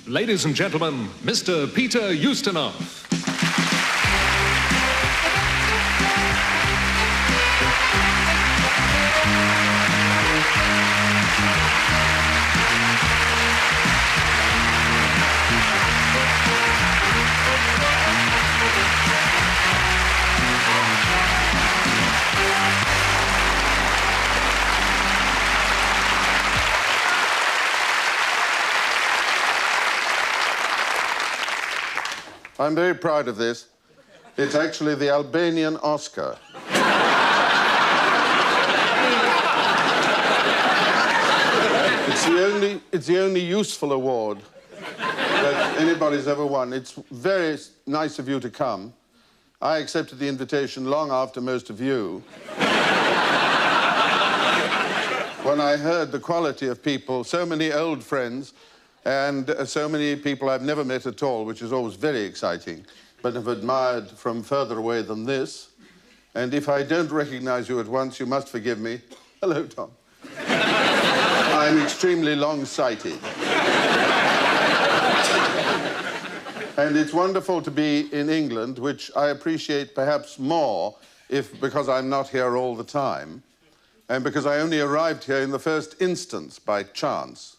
Ladies and gentlemen, Mr. Peter Ustinov. I'm very proud of this. It's actually the Albanian Oscar. It's the only useful award that anybody's ever won. It's very nice of you to come. I accepted the invitation long after most of you. When I heard the quality of people, so many old friends, and so many people I've never met at all, which is always very exciting, but have admired from further away than this. And if I don't recognize you at once, you must forgive me. Hello, Tom. I'm extremely long-sighted. And it's wonderful to be in England, which I appreciate perhaps more because I'm not here all the time, and because I only arrived here in the first instance by chance.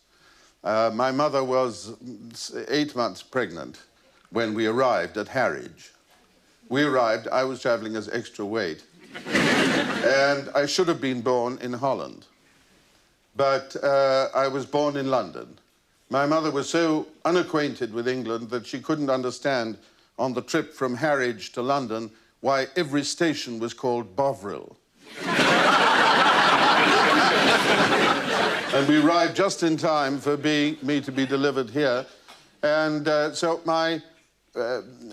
My mother was 8 months pregnant when we arrived at Harwich. We arrived, I was traveling as extra weight, and I should have been born in Holland. But I was born in London. My mother was so unacquainted with England that she couldn't understand on the trip from Harwich to London why every station was called Bovril. And we arrived just in time for me to be delivered here. And so my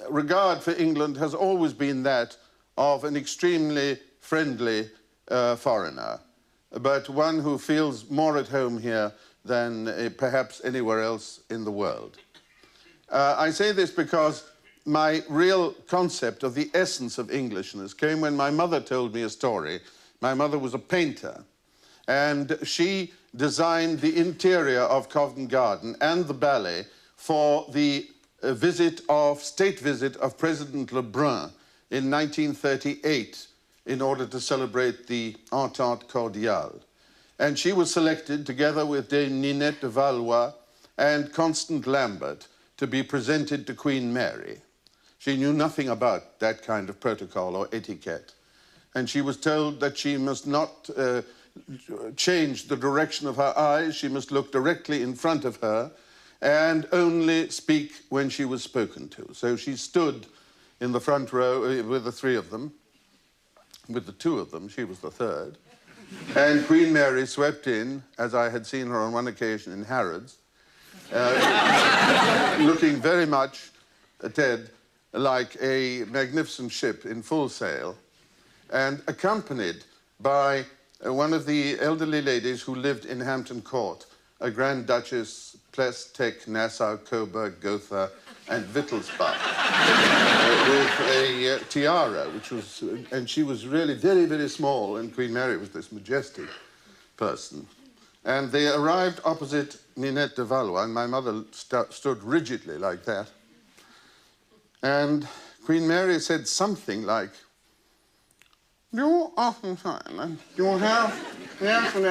regard for England has always been that of an extremely friendly foreigner, but one who feels more at home here than perhaps anywhere else in the world. I say this because my real concept of the essence of Englishness came when my mother told me a story. My mother was a painter, and she designed the interior of Covent Garden and the ballet for the state visit of President Lebrun in 1938 in order to celebrate the Entente Cordiale. And she was selected, together with Dame Ninette de Valois and Constant Lambert, to be presented to Queen Mary. She knew nothing about that kind of protocol or etiquette. And she was told that she must not change the direction of her eyes. She must look directly in front of her and only speak when she was spoken to. So she stood in the front row with the three of them. With the two of them, she was the third. And Queen Mary swept in, as I had seen her on one occasion in Harrods, looking very much, Ted, like a magnificent ship in full sail, and accompanied by one of the elderly ladies who lived in Hampton Court, a Grand Duchess, Pless, Nassau, Coburg, Gotha, and Wittelsbach, with a tiara, and she was really very, very small, and Queen Mary was this majestic person. And they arrived opposite Ninette de Valois, and my mother stood rigidly like that. And Queen Mary said something like, "You often find you have yes and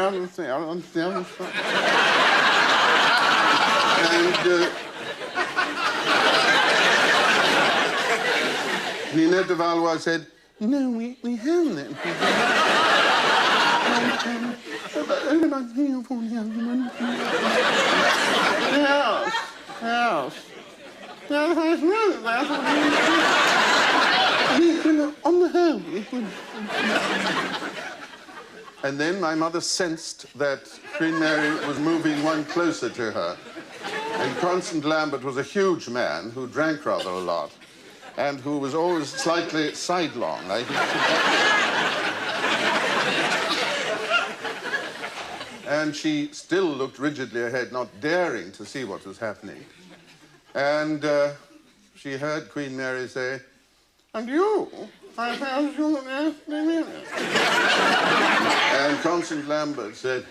Ninette de Valois said, "No, we haven't." On the whole. And then my mother sensed that Queen Mary was moving one closer to her. And Constant Lambert was a huge man who drank rather a lot and who was always slightly sidelong. And she still looked rigidly ahead, not daring to see what was happening. And she heard Queen Mary say, "And you? I found you an nasty minute." And Constant Lambert said,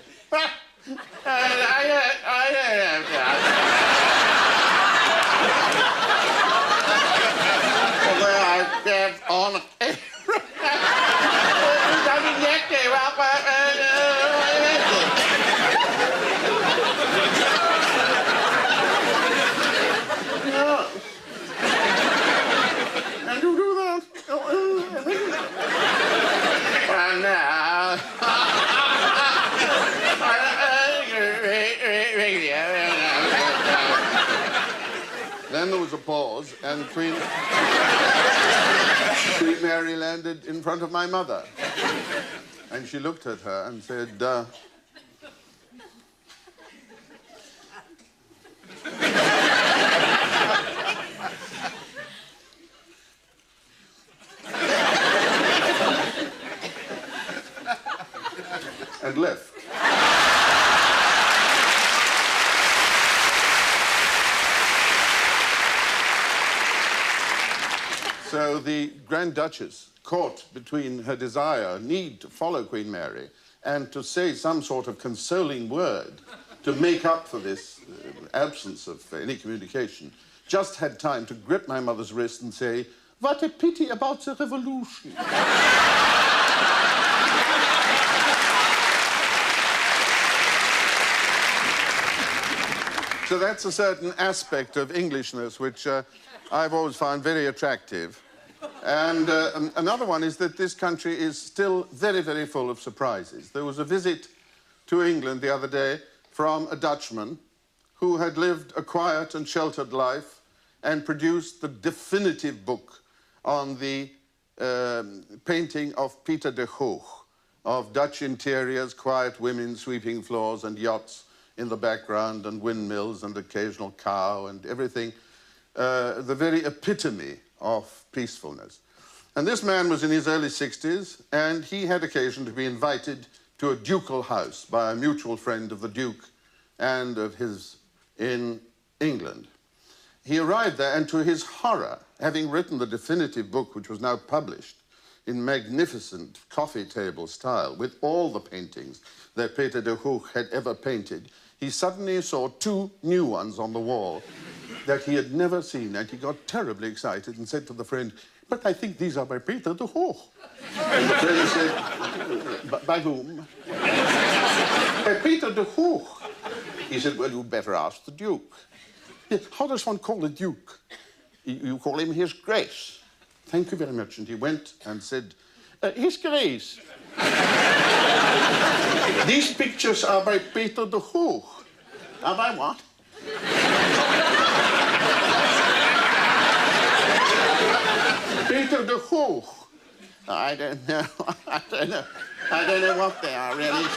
then there was a pause, and Queen Mary landed in front of my mother. And she looked at her and said, and left. So the Grand Duchess, caught between her desire, need to follow Queen Mary and to say some sort of consoling word to make up for this absence of any communication, just had time to grip my mother's wrist and say, "What a pity about the revolution." So that's a certain aspect of Englishness which I've always found very attractive. And another one is that this country is still very, very full of surprises. There was a visit to England the other day from a Dutchman who had lived a quiet and sheltered life and produced the definitive book on the painting of Peter de Hoogh, of Dutch interiors, quiet women sweeping floors and yachts in the background and windmills and occasional cow and everything, the very epitome of peacefulness. And this man was in his early 60s, and he had occasion to be invited to a ducal house by a mutual friend of the Duke and of his in England. He arrived there, and to his horror, having written the definitive book, which was now published in magnificent coffee table style, with all the paintings that Peter de Hoogh had ever painted, he suddenly saw two new ones on the wall that he had never seen, and he got terribly excited and said to the friend, "But I think these are by Peter de Hoogh." And the friend said, "By whom?" "By Peter de Hoogh." He said, "Well, you'd better ask the Duke." "How does one call a Duke?" "You call him His Grace." "Thank you very much." And he went and said, "His Grace, these pictures are by Peter de Hoogh." "Are by what?" "Peter de Hoogh." "I don't know. I don't know what they are, really."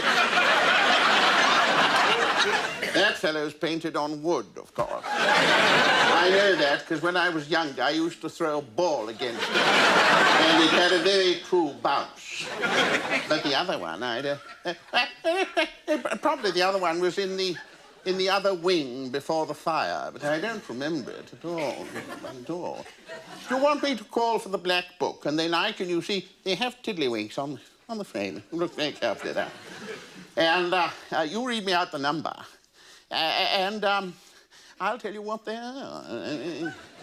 "That fellow's painted on wood, of course." "I know that, because when I was younger, I used to throw a ball against it, and it had a very true bounce. But the other one, probably the other one was in the other wing before the fire, but I don't remember it at all. At all. Do you want me to call for the black book? And then I can, you see, they have tiddlywinks on the frame. Look very carefully there. And you read me out the number. And I'll tell you what they are.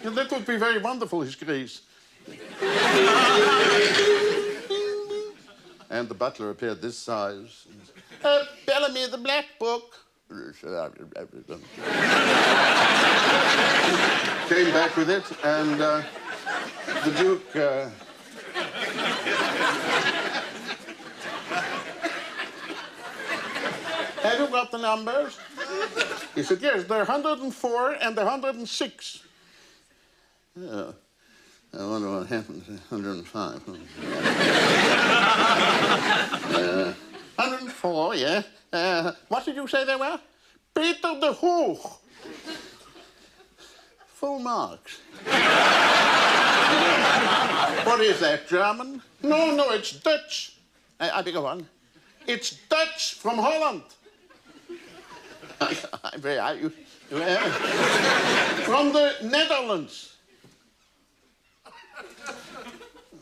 That would be very wonderful, His Grace. And the butler appeared this size. "Bellamy, the black book." Came back with it, and the Duke... "Have you got the numbers?" He said, "Yes, they're 104 and 106. Oh, I wonder what happened to 105. 104, yeah. What did you say they were? Peter de Hoogh. Full marks. What is that, German? No, it's Dutch. I beg your pardon. It's Dutch from Holland. From the Netherlands.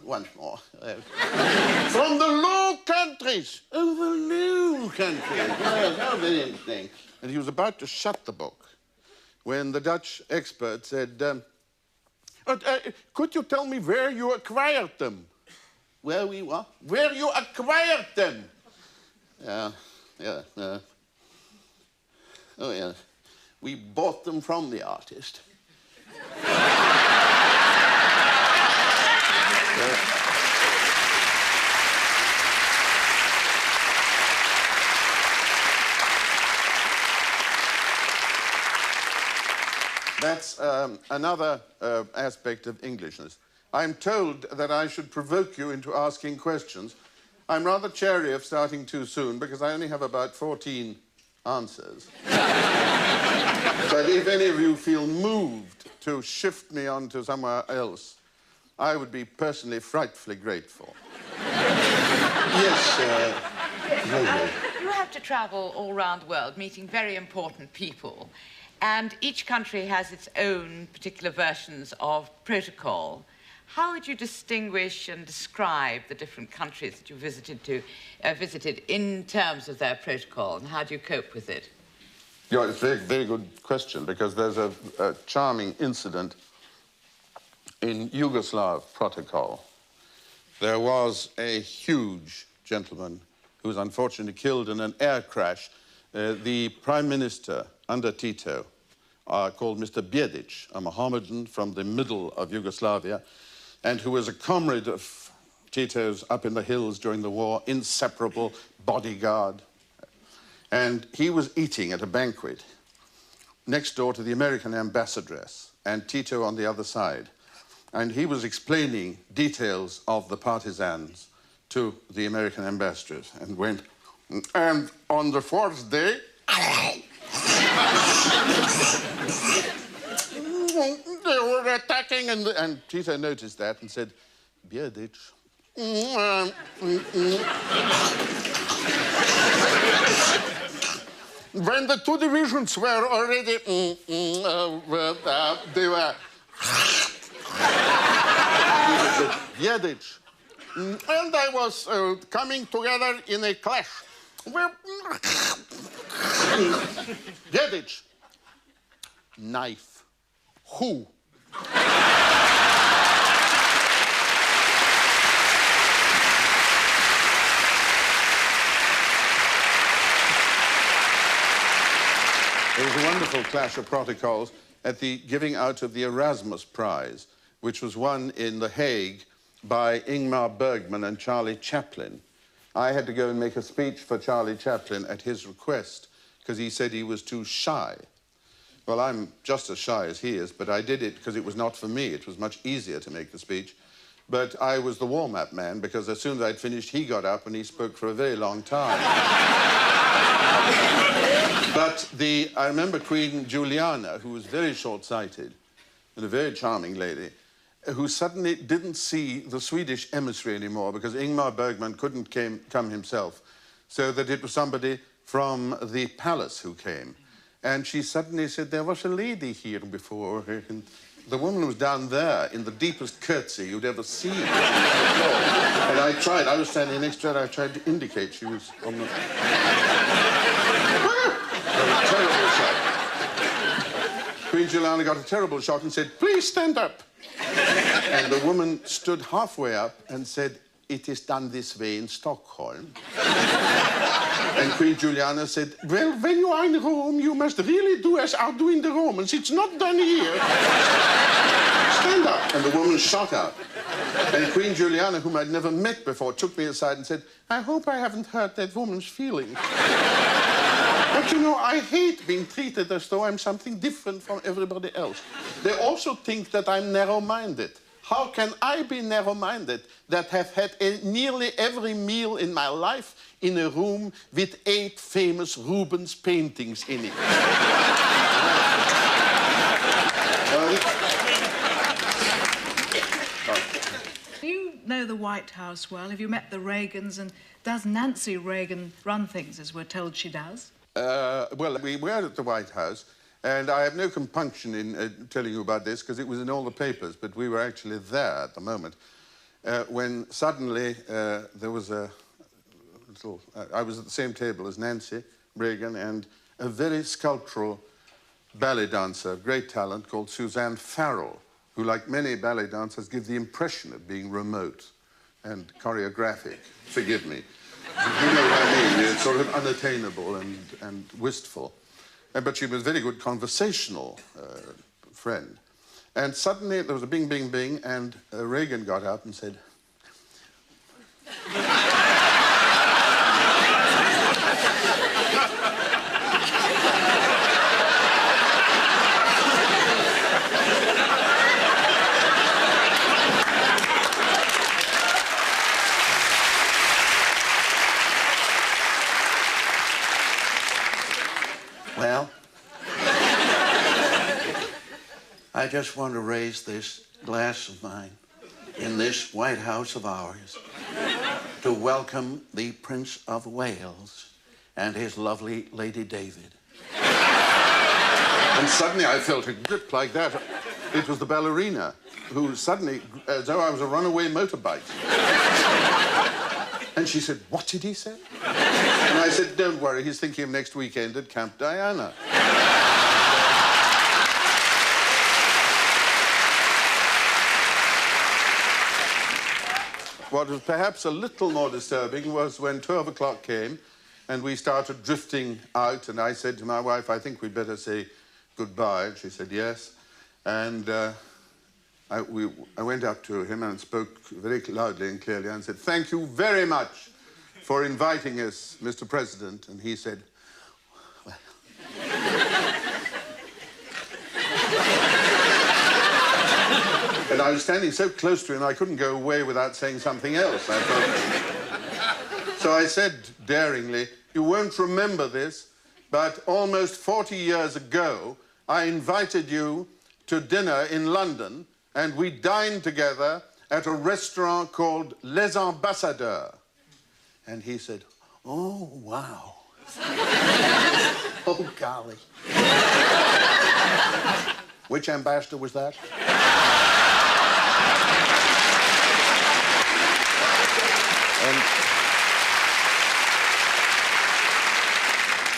Once more. From the Low Countries. Oh, the Low Countries. Oh, very interesting. And he was about to shut the book when the Dutch expert said, "Could you tell me where you acquired them?" "Where we what?" "Where you acquired them." Yeah. Oh, yeah. We bought them from the artist. That's another aspect of Englishness. I'm told that I should provoke you into asking questions. I'm rather chary of starting too soon because I only have about 14 answers. But if any of you feel moved to shift me on to somewhere else, I would be personally frightfully grateful. Yes, You have to travel all around the world, meeting very important people. And each country has its own particular versions of protocol. How would you distinguish and describe the different countries that you visited in terms of their protocol, and how do you cope with it? Yeah, it's a very, very good question, because there's a charming incident in Yugoslav protocol. There was a huge gentleman who was unfortunately killed in an air crash. The Prime Minister under Tito, called Mr. Bjedic, a Mohammedan from the middle of Yugoslavia, and who was a comrade of Tito's up in the hills during the war, inseparable bodyguard. And he was eating at a banquet next door to the American ambassadress, and Tito on the other side. And he was explaining details of the partisans to the American ambassadress, and went, and on the fourth day, they were attacking, and Tito noticed that and said, Bjedic. When the two divisions were already, they were, Bjedic. And I was coming together in a clash. Bjedic. Knife. Who? There was a wonderful clash of protocols at the giving out of the Erasmus Prize, which was won in The Hague by Ingmar Bergman and Charlie Chaplin. I had to go and make a speech for Charlie Chaplin at his request because he said he was too shy. Well, I'm just as shy as he is, but I did it because it was not for me. It was much easier to make the speech. But I was the warm-up man, because as soon as I'd finished, he got up and he spoke for a very long time. But I remember Queen Juliana, who was very short-sighted and a very charming lady, who suddenly didn't see the Swedish emissary anymore because Ingmar Bergman couldn't come himself, so that it was somebody from the palace who came. And she suddenly said, there was a lady here before, and the woman was down there in the deepest curtsy you'd ever seen. And I tried, I was standing next to her, I tried to indicate she was on the... A terrible shock. Queen Juliana got a terrible shock and said, please stand up. And the woman stood halfway up and said, it is done this way in Stockholm. And Queen Juliana said, well, when you are in Rome, you must really do as I do in the Romans. It's not done here. Stand up. And the woman shot up. And Queen Juliana, whom I'd never met before, took me aside and said, I hope I haven't hurt that woman's feelings. But, you know, I hate being treated as though I'm something different from everybody else. They also think that I'm narrow-minded. How can I be narrow-minded that have had nearly every meal in my life in a room with 8 famous Rubens paintings in it? You know the White House well. Have you met the Reagans? And does Nancy Reagan run things as we're told she does? Well, we were at the White House, and I have no compunction in telling you about this because it was in all the papers, but we were actually there at the moment when suddenly there was a little... I was at the same table as Nancy Reagan and a very sculptural ballet dancer of great talent called Suzanne Farrell, who, like many ballet dancers, give the impression of being remote and choreographic. Forgive me. You know what I mean? It's sort of unattainable and wistful. But she was a very good conversational friend. And suddenly there was a bing, bing, bing, and Reagan got up and said, I just want to raise this glass of mine in this White House of ours to welcome the Prince of Wales and his lovely Lady David. And suddenly I felt a grip like that. It was the ballerina who suddenly, as though I was a runaway motorbike. And she said, "What did he say?" And I said, "Don't worry, he's thinking of next weekend at Camp Diana." What was perhaps a little more disturbing was when 12 o'clock came and we started drifting out, and I said to my wife, "I think we'd better say goodbye." And she said, "Yes." And I went up to him and spoke very loudly and clearly and said, "Thank you very much for inviting us, Mr. President." And he said, "Well..." And I was standing so close to him, I couldn't go away without saying something else, I thought. So I said daringly, "You won't remember this, but almost 40 years ago, I invited you to dinner in London, and we dined together at a restaurant called Les Ambassadeurs." And he said, "Oh, wow." "Oh, golly." "Which ambassador was that?" And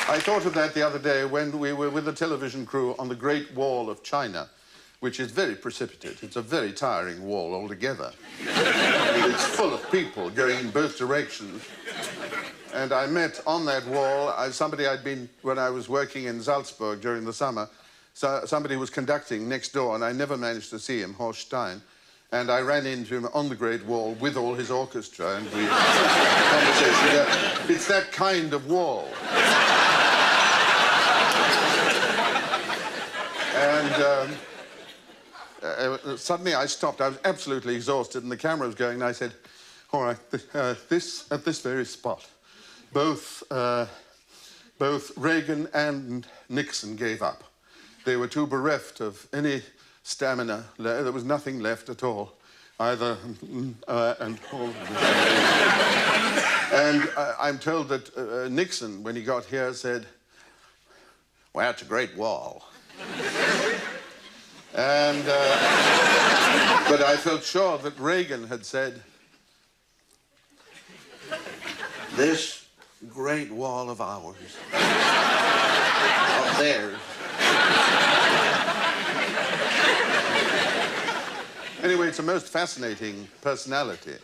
I thought of that the other day when we were with the television crew on the Great Wall of China, which is very precipitate. It's a very tiring wall altogether. It's full of people going in both directions. And I met on that wall somebody I'd been, when I was working in Salzburg during the summer, so somebody was conducting next door, and I never managed to see him, Horst Stein. And I ran into him on the Great Wall with all his orchestra, and we had a conversation. It's that kind of wall. And suddenly I stopped. I was absolutely exhausted, and the camera was going, and I said, "All right, at this very spot, both Reagan and Nixon gave up. They were too bereft of any stamina. There was nothing left at all, either and all." And I'm told that Nixon, when he got here, said, "Well, it's a great wall." And but I felt sure that Reagan had said, "This great wall of ours, of theirs." Anyway, it's a most fascinating personality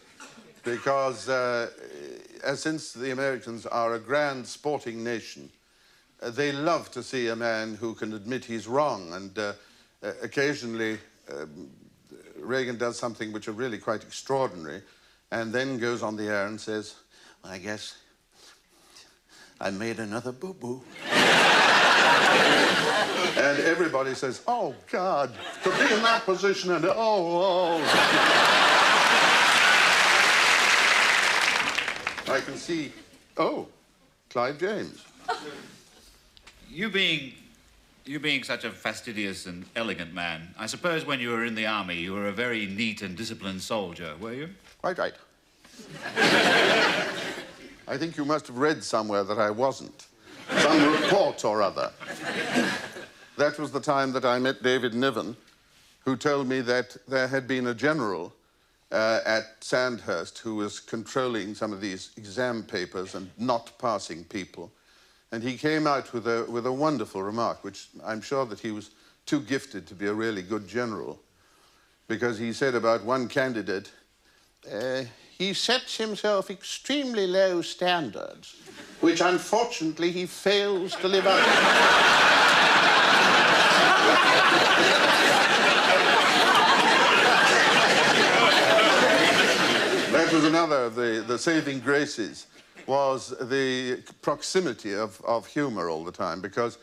because since the Americans are a grand sporting nation, they love to see a man who can admit he's wrong, and occasionally Reagan does something which is really quite extraordinary and then goes on the air and says, "I guess I made another boo-boo." And everybody says, "Oh, God, to be in that position and oh. I can see, oh, Clive James. You being such a fastidious and elegant man, I suppose when you were in the army, you were a very neat and disciplined soldier, were you? Quite right. I think you must have read somewhere that I wasn't. Some report or other. That was the time that I met David Niven, who told me that there had been a general at Sandhurst who was controlling some of these exam papers and not passing people. And he came out with a wonderful remark, which I'm sure that he was too gifted to be a really good general, because he said about one candidate, he sets himself extremely low standards, which unfortunately he fails to live up to. That was another of the saving graces, was the proximity of humor all the time, because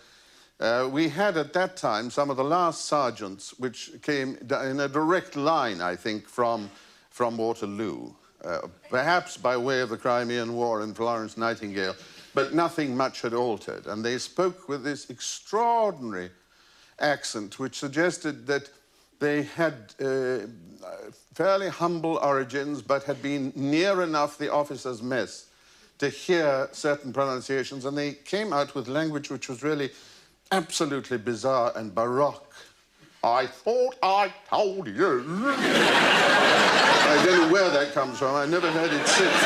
we had at that time some of the last sergeants which came in a direct line, I think, from Waterloo, perhaps by way of the Crimean War and Florence Nightingale, but nothing much had altered. And they spoke with this extraordinary accent which suggested that They had fairly humble origins, but had been near enough the officers' mess to hear certain pronunciations, and they came out with language which was really absolutely bizarre and baroque. I thought I told you. I don't know where that comes from. I never heard it since.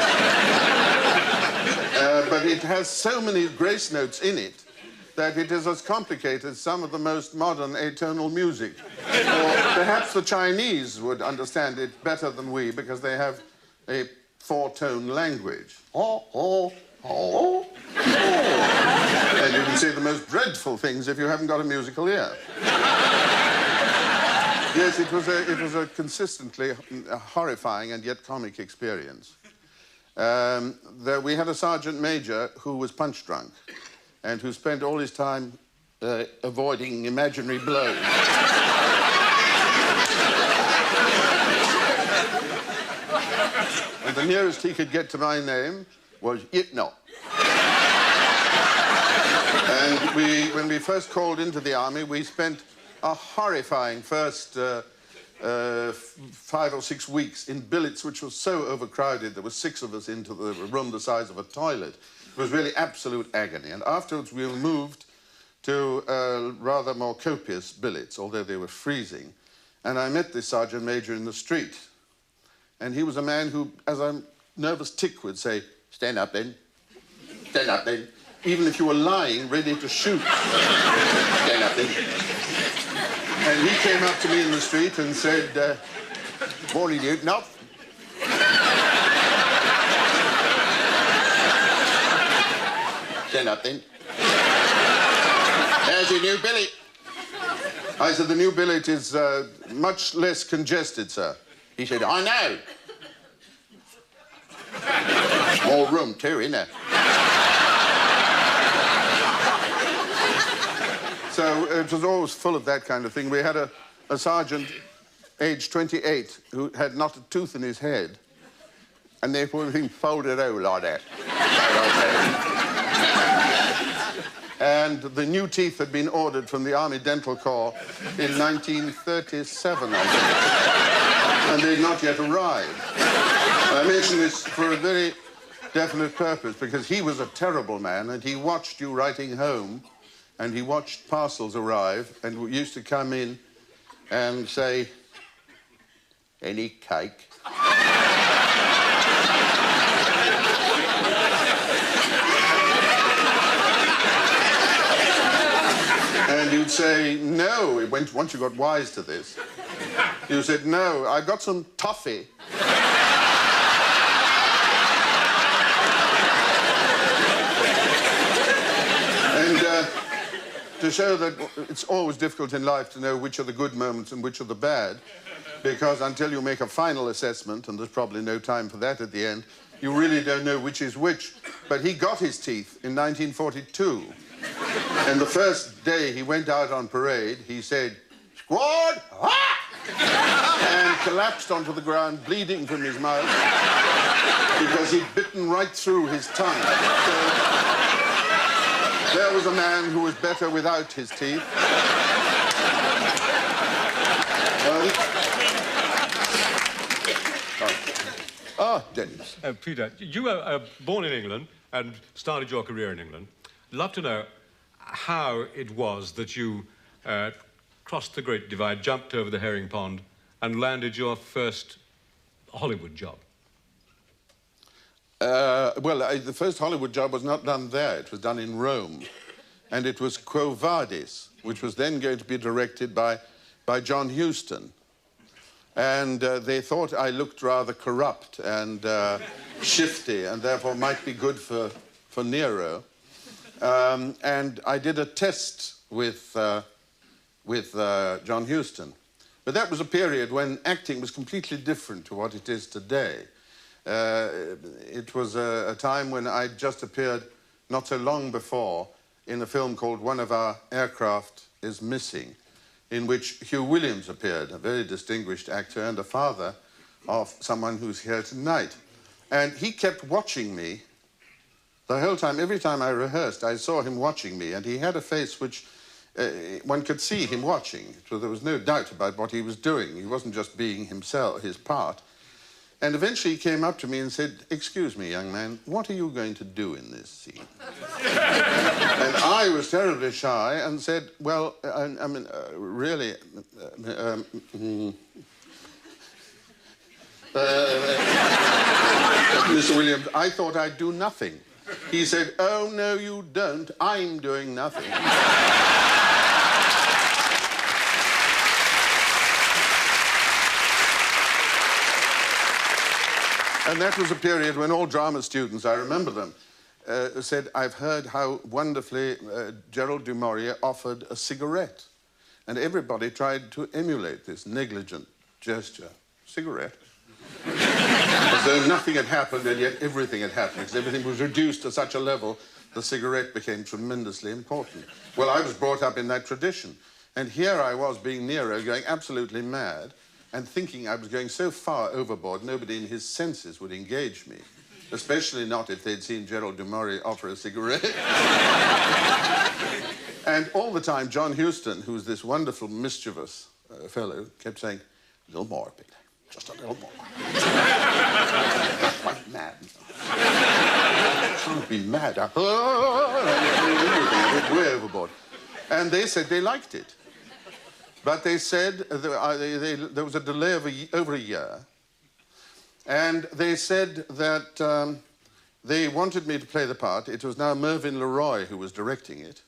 But it has so many grace notes in it that it is as complicated as some of the most modern atonal music. Or perhaps the Chinese would understand it better than we because they have a four-tone language. Oh, oh, oh, oh. And you can say the most dreadful things if you haven't got a musical ear. Yes, it was a consistently horrifying and yet comic experience. We had a sergeant major who was punch drunk and who spent all his time avoiding imaginary blows. And the nearest he could get to my name was Yitno. And when we first called into the army, we spent a horrifying first 5 or 6 weeks in billets, which was so overcrowded. There were 6 of us into the room the size of a toilet. It was really absolute agony. And afterwards, we were moved to rather more copious billets, although they were freezing. And I met this sergeant major in the street. And he was a man who, as a nervous tick, would say, "Stand up then. Stand up then." Even if you were lying, ready to shoot. "Stand up then." And he came up to me in the street and said, "Morning, Ustinov." "Stand up then." "There's your new billet." I said, "The new billet is much less congested, sir." He said, "I know." More room too, isn't there? So it was always full of that kind of thing. We had a sergeant, aged 28, who had not a tooth in his head, and they put him folded over like that. And the new teeth had been ordered from the Army Dental Corps in 1937, I think, and they had not yet arrived. I mention this for a very definite purpose, because he was a terrible man, and he watched you writing home, and he watched parcels arrive, and used to come in and say, "Any cake?" And you'd say, "No." Once you got wise to this, you said, "No, I got some toffee." To show that it's always difficult in life to know which are the good moments and which are the bad, because until you make a final assessment, and there's probably no time for that at the end, you really don't know which is which. But he got his teeth in 1942. And the first day he went out on parade, he said, "Squad, ha!" and collapsed onto the ground, bleeding from his mouth, because he'd bitten right through his tongue. So, there was a man who was better without his teeth. Dennis. Peter, you were born in England and started your career in England. I'd love to know how it was that you crossed the Great Divide, jumped over the herring pond, and landed your first Hollywood job. The first Hollywood job was not done there. It was done in Rome. And it was Quo Vadis, which was then going to be directed by John Huston. And they thought I looked rather corrupt and shifty, and therefore might be good for Nero. And I did a test with John Huston. But that was a period when acting was completely different to what it is today. It was a time when I'd just appeared not so long before in a film called One of Our Aircraft is Missing, in which Hugh Williams appeared, a very distinguished actor and a father of someone who's here tonight. And he kept watching me the whole time. Every time I rehearsed, I saw him watching me, and he had a face which one could see him watching, so there was no doubt about what he was doing. He wasn't just being himself, his part. And eventually he came up to me and said, "Excuse me, young man, what are you going to do in this scene?" And I was terribly shy and said, "Well, I mean, really... Mr. Williams, I thought I'd do nothing." He said, "Oh, no, you don't. I'm doing nothing." And that was a period when all drama students, I remember them, said, "I've heard how wonderfully Gerald du Maurier offered a cigarette." And everybody tried to emulate this negligent gesture. Cigarette. As though nothing had happened, and yet everything had happened, because everything was reduced to such a level, the cigarette became tremendously important. Well, I was brought up in that tradition. And here I was, being Nero, going absolutely mad, and thinking I was going so far overboard, nobody in his senses would engage me, especially not if they'd seen Gerald du Maurier offer a cigarette. And all the time, John Huston, who's this wonderful, mischievous fellow, kept saying, "A little more, Peter. Just a little more." That's quite mad. Can't be mad. I went way overboard. And they said they liked it. But they said there was a delay of over a year. And they said that they wanted me to play the part. It was now Mervyn LeRoy who was directing it.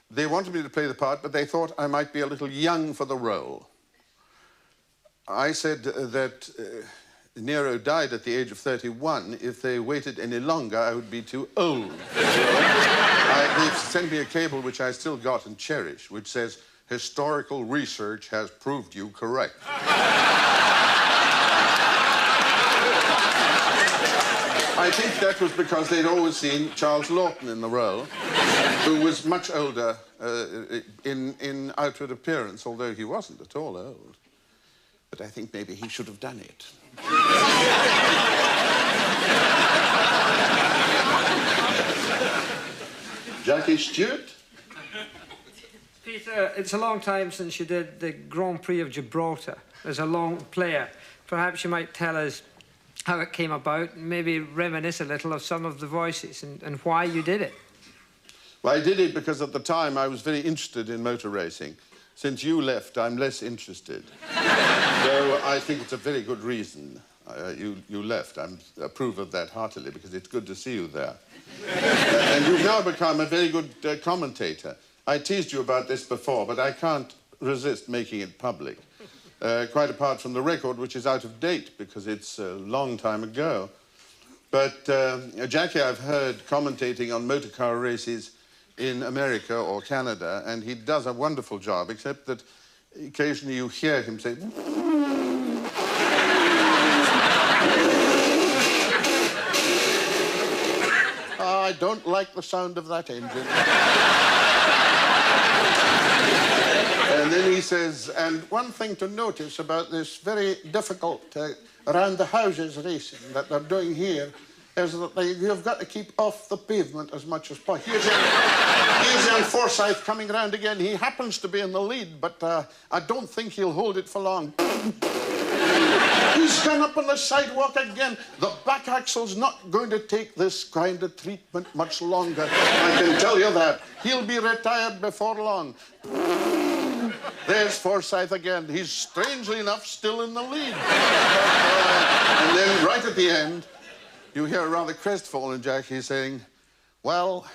They wanted me to play the part, but they thought I might be a little young for the role. I said that Nero died at the age of 31. If they waited any longer, I would be too old. They've sent me a cable which I still got and cherish, which says, "Historical research has proved you correct." I think that was because they'd always seen Charles Laughton in the role, who was much older in outward appearance, although he wasn't at all old. But I think maybe he should have done it. Jackie Stewart? Peter, it's a long time since you did the Grand Prix of Gibraltar as a long player. Perhaps you might tell us how it came about and maybe reminisce a little of some of the voices and why you did it. Well, I did it because at the time I was very interested in motor racing. Since you left, I'm less interested. So I think it's a very good reason you left. I approve of that heartily because it's good to see you there. And you've now become a very good commentator. I teased you about this before, but I can't resist making it public. Quite apart from the record, which is out of date because it's a long time ago. But Jackie, I've heard commentating on motor car races in America or Canada, and he does a wonderful job, except that occasionally you hear him say... I don't like the sound of that engine. And then he says, and one thing to notice about this very difficult around the houses racing that they're doing here is that you've got to keep off the pavement as much as possible. Here's young Forsyth coming round again. He happens to be in the lead, but I don't think he'll hold it for long. He's gone up on the sidewalk again. The back axle's not going to take this kind of treatment much longer. I can tell you that. He'll be retired before long. There's Forsyth again. He's strangely enough still in the lead. And then right at the end, you hear a rather crestfallen Jackie saying, well,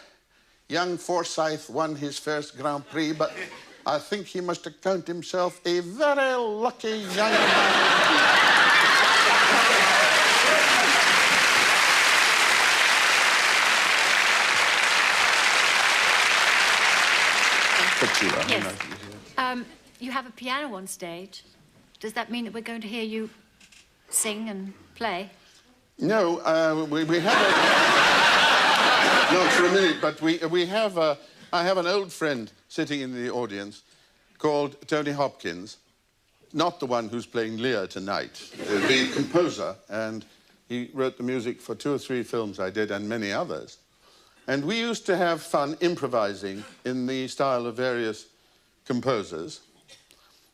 young Forsyth won his first Grand Prix, but I think he must account himself a very lucky young man. Yes. You have a piano on stage. Does that mean that we're going to hear you sing and play? No, we have a... Not for a minute, but we have a... I have an old friend sitting in the audience called Tony Hopkins, not the one who's playing Lear tonight, the composer, and he wrote the music for 2 or 3 films I did and many others. And we used to have fun improvising in the style of various composers.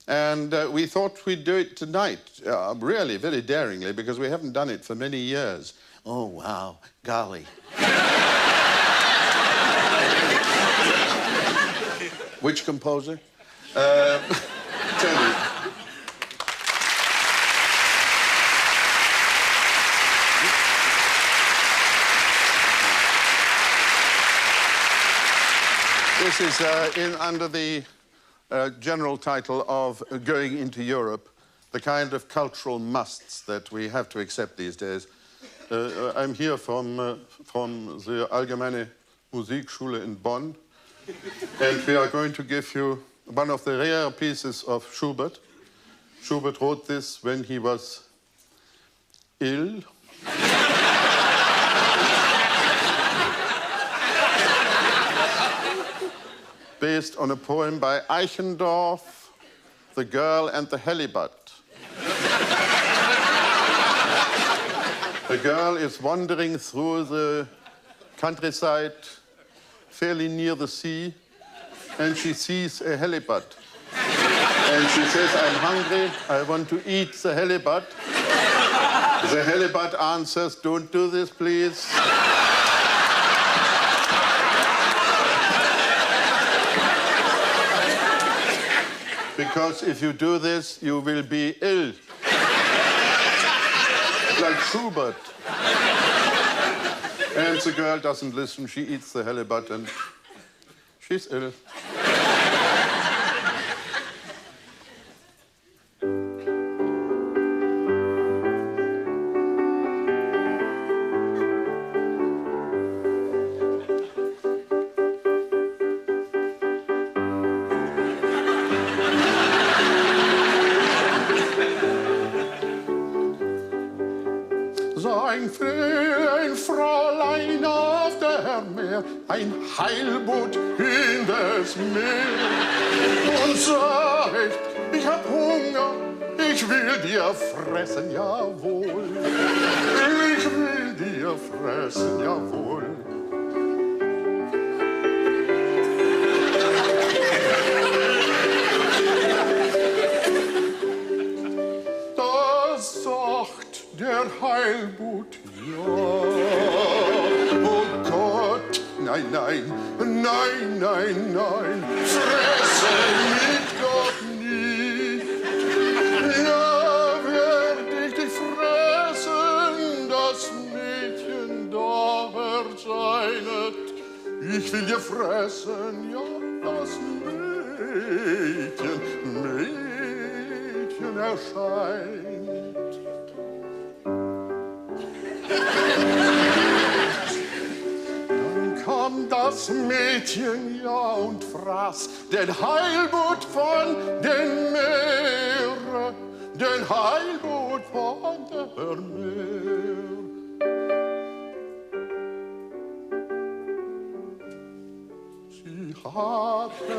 And we thought we'd do it tonight, really, very daringly, because we haven't done it for many years. Oh, wow. Golly. Which composer? Tell me. This is under the general title of Going into Europe, the kind of cultural musts that we have to accept these days. I'm here from the Allgemeine Musikschule in Bonn, and we are going to give you one of the rare pieces of Schubert. Schubert wrote this when he was ill. Based on a poem by Eichendorff, The Girl and the Halibut. The girl is wandering through the countryside, fairly near the sea, and she sees a halibut. And she says, I'm hungry, I want to eat the halibut. The halibut answers, don't do this, please. Because if you do this, you will be ill. Like Schubert. And the girl doesn't listen. She eats the halibut and she's ill. Ein Fräulein auf der Meer, ein Heilboot in das Meer. Und sagt, ich hab Hunger, ich will dir fressen, jawohl. Ich will dir fressen, jawohl. Da sagt der Heilboot, ja. Oh Gott, nein, nein, nein, nein, nein, fresse mich doch nicht. Ja, werd ich dich fressen, das Mädchen da erscheinet. Ich will dir fressen, ja, das Mädchen erscheint. Dann kam das Mädchen, ja, und fraß den Heilboot von den Meeren, den Heilboot von der Meer. Sie hatte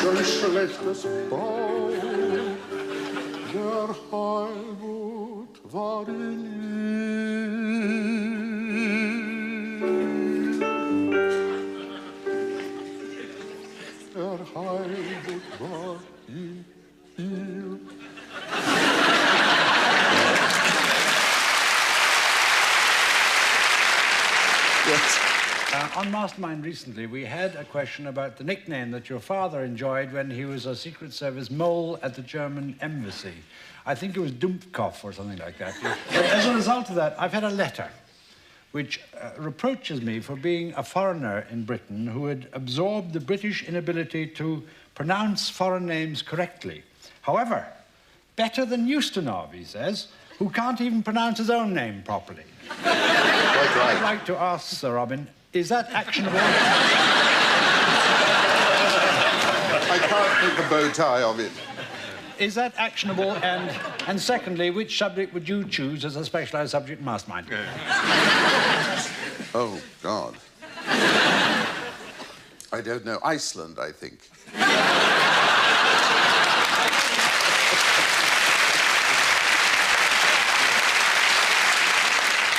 schon schlechtes Bau, der Heilboot war in ihr. Der Heilboot war in ihr. Yes. On Mastermind recently, we had a question about the nickname that your father enjoyed when he was a Secret Service mole at the German embassy. I think it was Dumpkopf or something like that. But as a result of that, I've had a letter which reproaches me for being a foreigner in Britain who had absorbed the British inability to pronounce foreign names correctly. However, better than Ustinov, he says, who can't even pronounce his own name properly. Quite right. I'd like to ask Sir Robin, is that actionable? I can't make a bow tie of it. Is that actionable? And secondly, which subject would you choose as a specialised subject Mastermind? Oh, God. I don't know. Iceland, I think.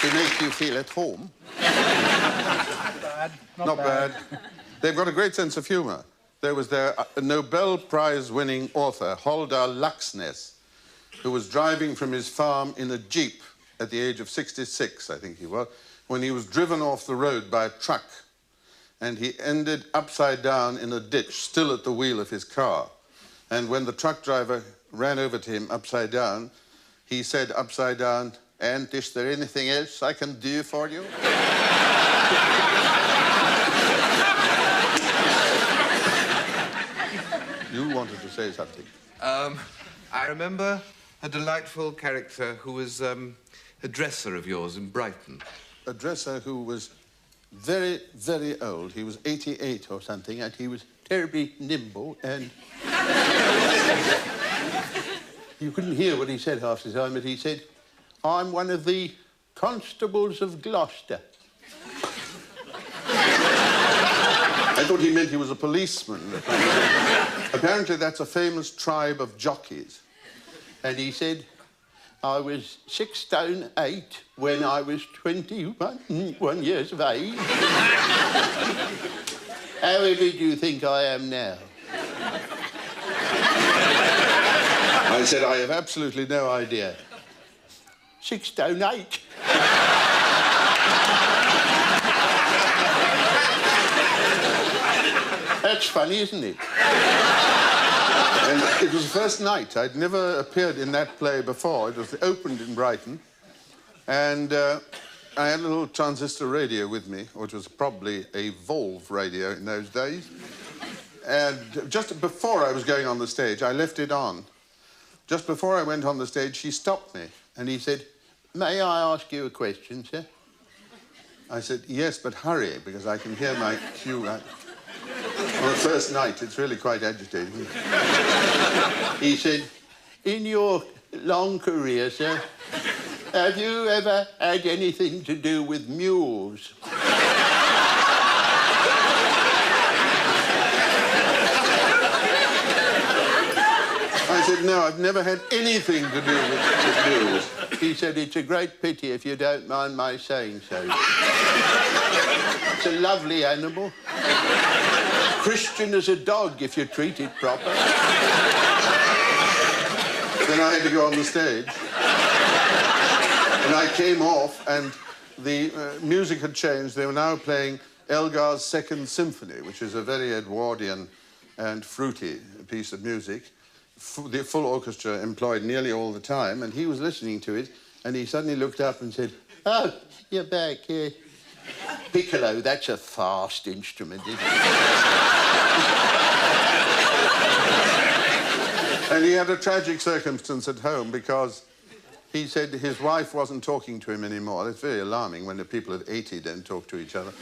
To make you feel at home. Not bad. Not bad. They've got a great sense of humour. there was their Nobel Prize-winning author, Haldar Laxness, who was driving from his farm in a Jeep at the age of 66, I think he was, when he was driven off the road by a truck. And he ended upside down in a ditch, still at the wheel of his car. And when the truck driver ran over to him upside down, he said upside down, "And is there anything else I can do for you?" You wanted to say something. I remember a delightful character who was a dresser of yours in Brighton. A dresser who was very, very old. He was 88 or something, and he was terribly nimble, and you couldn't hear what he said half the time, but he said, "I'm one of the constables of Gloucester." I thought he meant he was a policeman. Apparently that's a famous tribe of jockeys. And he said, "I was 6 stone 8 when I was 21 years of age. How heavy do you think I am now?" I said, "I have absolutely no idea." 6 stone 8. That's funny, isn't it? And it was the first night. I'd never appeared in that play before. It was opened in Brighton. And I had a little transistor radio with me, which was probably a Volv radio in those days. And just before I was going on the stage, I left it on. Just before I went on the stage, she stopped me. And he said, "May I ask you a question, sir?" I said, "Yes, but hurry, because I can hear my cue." On the first night, it's really quite agitating. He said, "In your long career, sir, have you ever had anything to do with mules?" I said, "No, I've never had anything to do with mules." He said, "It's a great pity if you don't mind my saying so. It's a lovely animal. Christian as a dog if you treat it proper." Then I had to go on the stage. And I came off, and the music had changed. They were now playing Elgar's Second Symphony, which is a very Edwardian and fruity piece of music. The full orchestra employed nearly all the time, and he was listening to it, and he suddenly looked up and said, "Oh, you're back here. Piccolo, that's a fast instrument, isn't it?" And he had a tragic circumstance at home because he said his wife wasn't talking to him anymore. It's very alarming when the people of 80 don't talk to each other.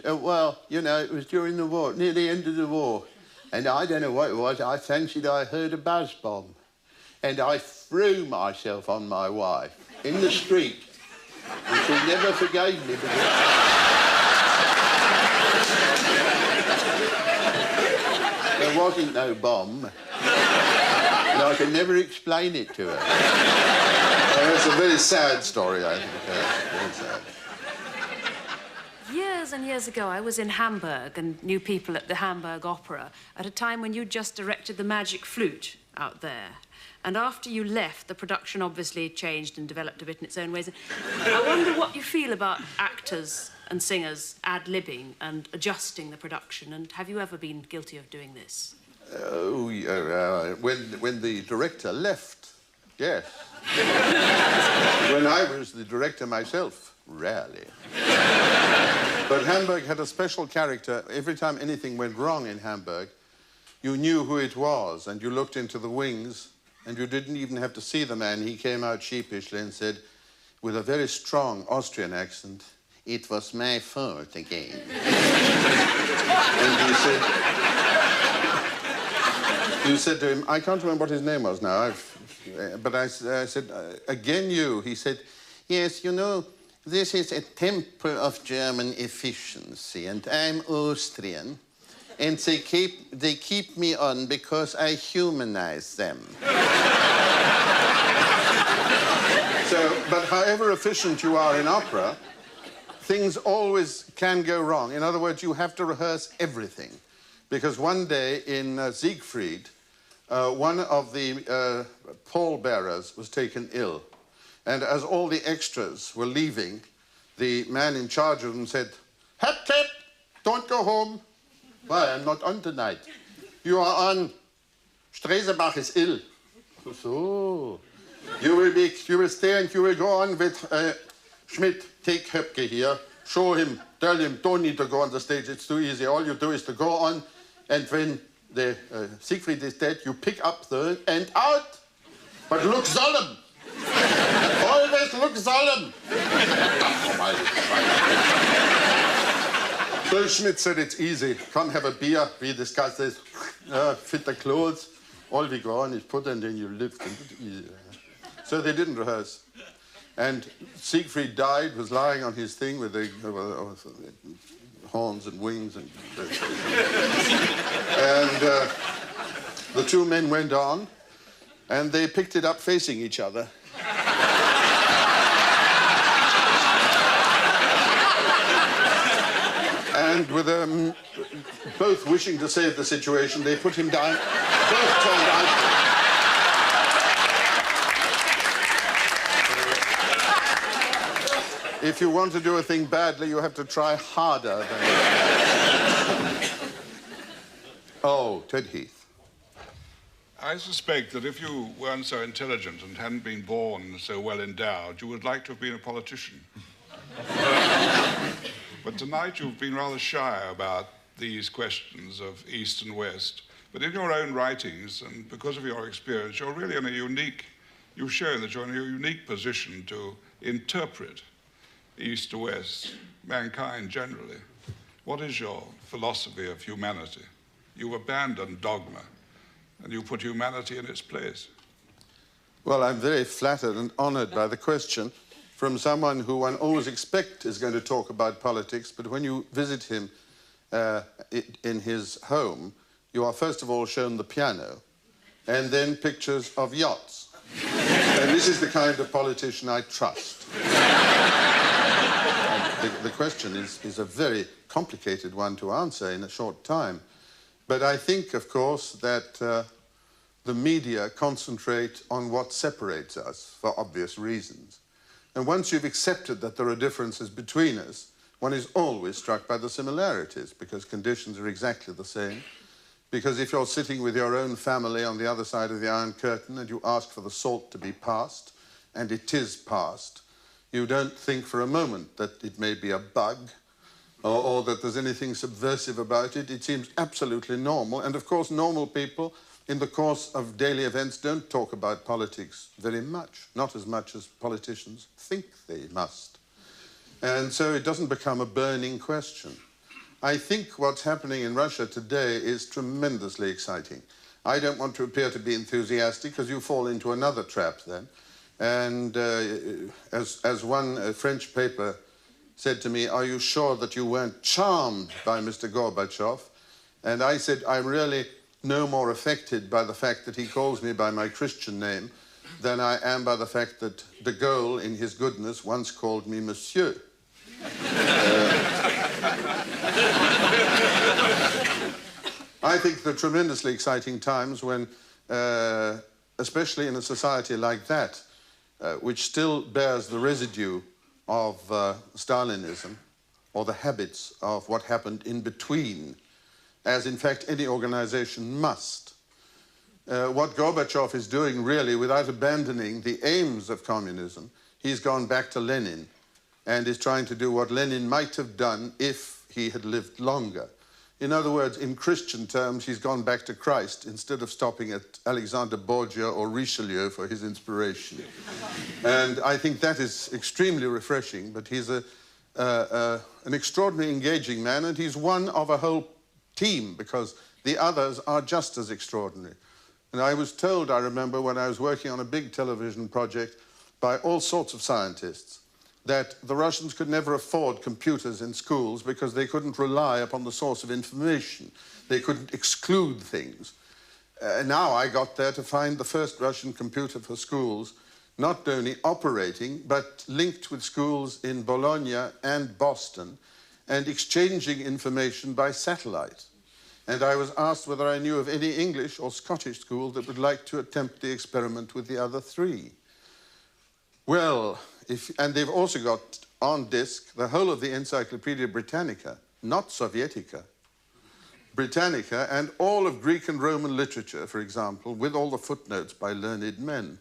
Well, you know, it was during the war, near the end of the war. And I don't know what it was. I fancied I heard a buzz bomb. And I threw myself on my wife in the street. And she never forgave me because... There wasn't no bomb. And I could never explain it to her. It's a very sad story, I think. Very sad. Years and years ago, I was in Hamburg and knew people at the Hamburg Opera at a time when you just directed The Magic Flute out there. And after you left, the production obviously changed and developed a bit in its own ways. I wonder what you feel about actors and singers ad-libbing and adjusting the production, and have you ever been guilty of doing this? Oh, yeah, when the director left, yes. When I was the director myself, rarely. But Hamburg had a special character. Every time anything went wrong in Hamburg, you knew who it was, and you looked into the wings, and you didn't even have to see the man. He came out sheepishly and said, with a very strong Austrian accent, "It was my fault again." And he said... You said to him, I can't remember what his name was now, but I said, "Again you?" He said, "Yes, you know, this is a temple of German efficiency, and I'm Austrian, and they keep me on because I humanize them." But however efficient you are in opera, things always can go wrong. In other words, you have to rehearse everything. because one day in Siegfried, one of the pallbearers was taken ill. And as all the extras were leaving, the man in charge of them said, "Hep, don't go home." "Why, I'm not on tonight." "You are on. Stresemann is ill." "So, you will stay and you will go on with Schmidt. Take Höpke here. Show him, tell him, don't need to go on the stage, it's too easy. All you do is to go on, and when the Siegfried is dead, you pick up the and out. But look solemn. Always look solemn." So Schmidt said, "It's easy. Come have a beer. We discuss this. Fit the clothes. All we go on is put and then you lift. And it's easy." So they didn't rehearse. And Siegfried died, was lying on his thing with the horns and wings. And the two men went on, and they picked it up facing each other. And with both wishing to save the situation, they put him down, both turned out. If you want to do a thing badly, you have to try harder than... Oh, Ted Heath. I suspect that if you weren't so intelligent and hadn't been born so well endowed, you would like to have been a politician. But tonight you've been rather shy about these questions of East and West. But in your own writings, and because of your experience, you're really in a unique... You've shown that you're in a unique position to interpret East to West, mankind generally. What is your philosophy of humanity? You abandon dogma, and you put humanity in its place. Well, I'm very flattered and honored by the question from someone who one always expects is going to talk about politics, but when you visit him in his home, you are first of all shown the piano, and then pictures of yachts. And this is the kind of politician I trust. The question is a very complicated one to answer in a short time. But I think, of course, that the media concentrate on what separates us for obvious reasons. And once you've accepted that there are differences between us, one is always struck by the similarities, because conditions are exactly the same. Because if you're sitting with your own family on the other side of the Iron Curtain and you ask for the salt to be passed, and it is passed, you don't think for a moment that it may be a bug or that there's anything subversive about it. It seems absolutely normal. And of course, normal people in the course of daily events don't talk about politics very much, not as much as politicians think they must. And so it doesn't become a burning question. I think what's happening in Russia today is tremendously exciting. I don't want to appear to be enthusiastic, because you fall into another trap then. And as one French paper said to me, "Are you sure that you weren't charmed by Mr. Gorbachev?" And I said, "I'm really no more affected by the fact that he calls me by my Christian name than I am by the fact that de Gaulle, in his goodness, once called me Monsieur." I think they're tremendously exciting times when, especially in a society like that, which still bears the residue of Stalinism, or the habits of what happened in between, as in fact any organization must. What Gorbachev is doing really, without abandoning the aims of communism, he's gone back to Lenin and is trying to do what Lenin might have done if he had lived longer. In other words, in Christian terms, he's gone back to Christ instead of stopping at Alexander Borgia or Richelieu for his inspiration. And I think that is extremely refreshing, but he's an extraordinarily engaging man, and he's one of a whole team, because the others are just as extraordinary. And I was told, I remember, when I was working on a big television project by all sorts of scientists, that the Russians could never afford computers in schools because they couldn't rely upon the source of information. They couldn't exclude things. Now I got there to find the first Russian computer for schools, not only operating, but linked with schools in Bologna and Boston, and exchanging information by satellite. and I was asked whether I knew of any English or Scottish school that would like to attempt the experiment with the other three. Well, and they've also got on disc the whole of the Encyclopedia Britannica, not Sovietica, Britannica, and all of Greek and Roman literature, for example, with all the footnotes by learned men.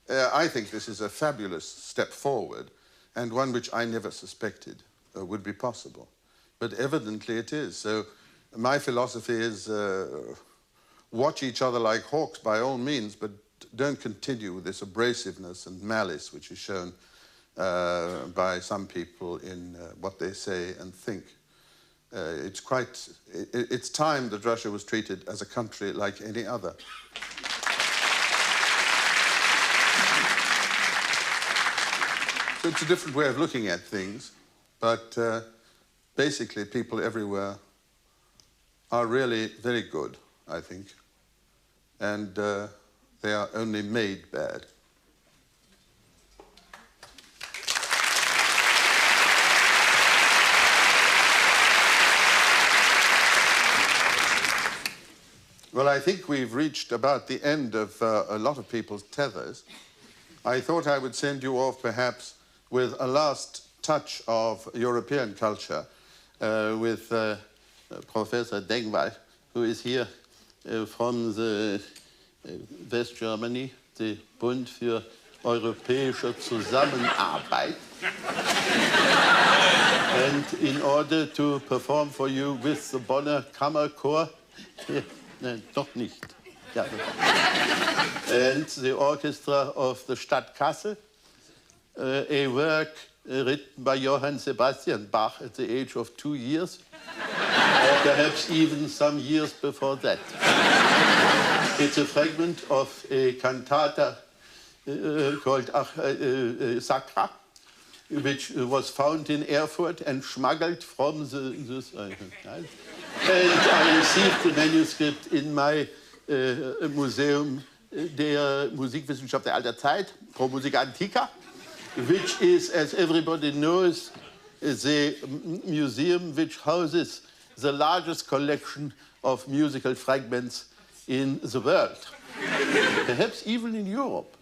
I think this is a fabulous step forward, and one which I never suspected would be possible. But evidently it is. So my philosophy is watch each other like hawks by all means, but don't continue with this abrasiveness and malice which is shown by some people in what they say and think. It's time that Russia was treated as a country like any other. So it's a different way of looking at things, but basically people everywhere are really very good, I think, and they are only made bad. Well, I think we've reached about the end of a lot of people's tethers. I thought I would send you off perhaps with a last touch of European culture with Professor Dengwald, who is here from the West Germany, the Bund für Europäische Zusammenarbeit. And in order to perform for you with the Bonner Kammerchor, doch nicht. Ja. And the orchestra of the Stadt Kassel, a work written by Johann Sebastian Bach at the age of 2 years, or perhaps even some years before that. It's a fragment of a cantata called Sacra, which was found in Erfurt and smuggled from the and I received the manuscript in my Museum der Musikwissenschaft der alter Zeit, Pro Musica Antica, which is, as everybody knows, the museum which houses the largest collection of musical fragments in the world, perhaps even in Europe.